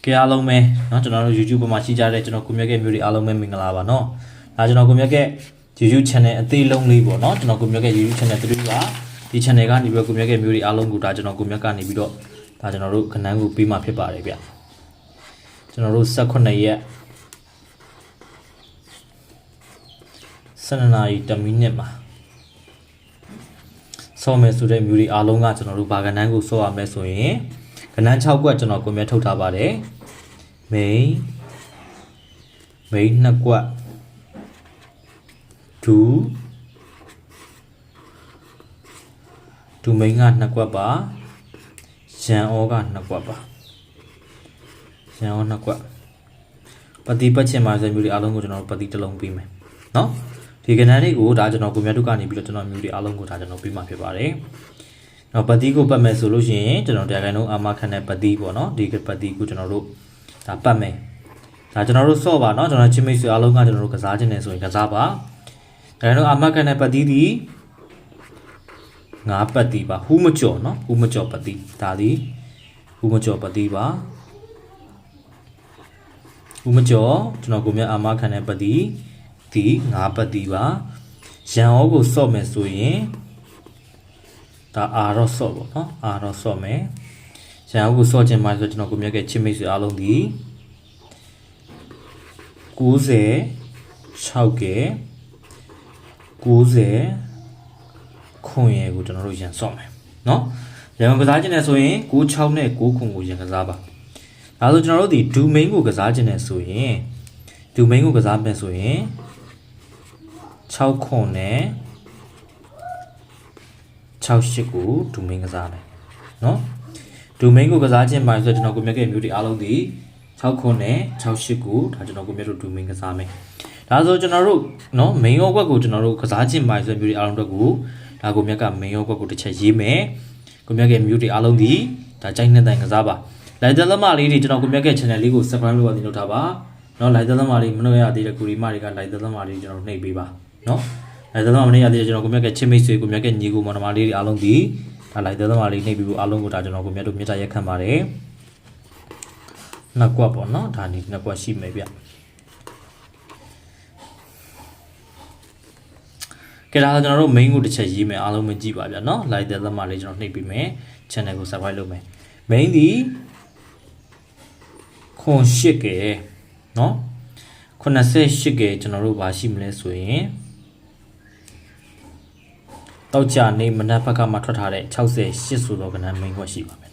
ကဲအားလုံးပဲเนาะကျွန်တော်တို့ YouTube ပေါ်မှာရှိကြတဲ့ကျွန်တော်ကိုမြတ်ကဲမျိုးတွေအားလုံးပဲမင်္ဂလာပါเนาะဒါကျွန်တော်ကိုမြတ်ကဲ YouTube channel အသေးလုံးလေးပေါ့เนาะကျွန်တော်ကိုမြတ်ကဲ YouTube channel 3ကဒီ channel ကနေပြီးတော့ကိုမြတ်ကဲမျိုးတွေအားလုံးကိုဒါကျွန်တော်ကိုမြတ်ကနေပြီးတော့ဒါကျွန်တော်တို့ခဏန်းကိုပြီးမှဖြစ်ပါတယ်ဗျကျွန်တော်တို့18ရက်12နာရီ10မိနစ်မှာဆောမယ်ဆိုတဲ့မျိုးတွေအားလုံးကကျွန်တော်တို့ဘာခဏန်းကိုဆောရမလဲဆိုရင်ခဏန်း6ကွက်ကျွန်တော်ကိုမြတ်ထုတ်ထားပါတယ်မိန်2ကွက်ဒူမိန်က2ကွက်ပါရန်ဩက2ကွက်ပါရန်ဩ2ကွက်ပတိပတ်ချင်ပါဆိုမျိုးတွေအားလုံးကိုကျွန်တော်ပတိတစ်လုံးပြီးမယ်เนาะဒီကဏ္ဍလေးကိုဒါကျွန်တော်ကိုမြတ်တို့ကနေပြီးတော့ကျွန်တော်မျိုးတွေအားလုံးကိုဒါကျွန်တော်ပြီးမှဖြစ်ပါတယ်။နောက်ပတိကိုပတ်မယ်ဆိုလို့ရှိရင်ကျွန်တော်တရားခိုင်နှုန်းအာမခံတဲ့ပတိပေါ့နော်ဒီပတိကိုကျွန်တော်တို့ဒါပတ်မယ်။ဒါကျွန်တော်တို့စော့ပါနော်ကျွန်တော်ချင်းမိတ်ဆွေအားလုံးကကျွန်တော်တို့ကစားခြင်းနေဆိုရင်ကစားပါ။တရားခိုင်နှုန်းအာမခံတဲ့ပတိဒီ9ပတ်တိပါဟူးမကြော်နော်ဟူးမကြော်ပတိဒါဒီဟူးမကြော်ပတိပါဟူးမကြော်ကျွန်တော်ကိုမြတ်အာမခံတဲ့ပတိဒီ9ပတ်တိပါရန်ဩကိုစော့မယ်ဆိုရင်ဒါအာရော့စော့ပေါ့နော်အာရော့စော့မယ်ရန်ဩကိုစော့ခြင်းမှာဆိုကျွန်တော်ကိုမြတ်ကချစ်မိတ်ဆွေအားလုံးဒီ96က90ခွန်ရဲကိုကျွန်တော်တို့ရန်စော့မယ်နော်ရန်ကစားခြင်းနဲ့ဆိုရင်96နဲ့9ခွန်ကိုရန်ကစားပါဒါဆိုကျွန်တော်တို့ဒီဒူမိန်ကိုကစားခြင်းနဲ့ဆိုရင်ဒူမိန်ကိုကစားမယ်ဆိုရင်6ခွန်နဲ့68ကိုဒူမိန်ကစားမယ်เนาะဒူမိန်ကိုကစားခြင်းပါဆိုတော့ကျွန်တော်ကိုမြတ်ကမျိုးတွေအားလုံးဒီ6ခွန်နဲ့68ကိုဒါကျွန်တော်ကိုမြတ်တို့ဒူမိန်ကစားမယ်ဒါဆိုကျွန်တော်တို့เนาะမိန်ရောကွက်ကိုကျွန်တော်တို့ကစားခြင်းပါဆိုမျိုးတွေအားလုံးတို့ကိုဒါကိုမြတ်ကမိန်ရောကွက်ကိုတစ်ချက်ရေးမယ်ကိုမြတ်ကမျိုးတွေအားလုံးဒီဒါကြိုက်နေတဲ့တိုင်ကစားပါလိုက်တဲ့လက်မလေးတွေကျွန်တော်ကိုမြတ်က channel လေးကို subscribe လုပ်ပါတင်လို့ထားပါเนาะလိုက်တဲ့လက်မလေးမနှုတ်ရသေးတဲ့ကိုရီမတွေကလိုက်တဲ့လက်မလေးကျွန်တော်နှိပ်ပေးပါเนาะလိုက်တဲ့လက်မလေးရသေးတယ်ကျွန်တော်ကိုမြတ်ကချစ်မိတ်ဆွေကိုမြတ်ကညီကိုမောင်နှမလေးတွေအားလုံးဒီဒါလိုက်တဲ့လက်မလေးနှိပ်ပြီးအားလုံးကိုဒါကျွန်တော်ကိုမြတ်တို့မြတ်တာရက်ခံပါတယ်နှစ်ကွက်ပေါ့เนาะဒါนี่နှစ်ကွက်ရှိမယ်ဗျကဲဒါကျွန်တော်တို့ main ကိုတစ်ချက်ရေးမယ်အားလုံးမကြည့်ပါဗျာเนาะလိုက်တဲ့လက်မလေးကျွန်တော်နှိပ်ပြီးမယ် channel ကို subscribe လုပ်မယ် main ဒီခွန်8ကဲเนาะ88ကဲကျွန်တော်တို့ဘာရှိမလဲဆိုရင်တောက်ကြနေမနက်ဘက်ကမှထွက်ထားတဲ့68ဆိုတော့ကဏ္ဍ main ခွက်ရှိပါမယ်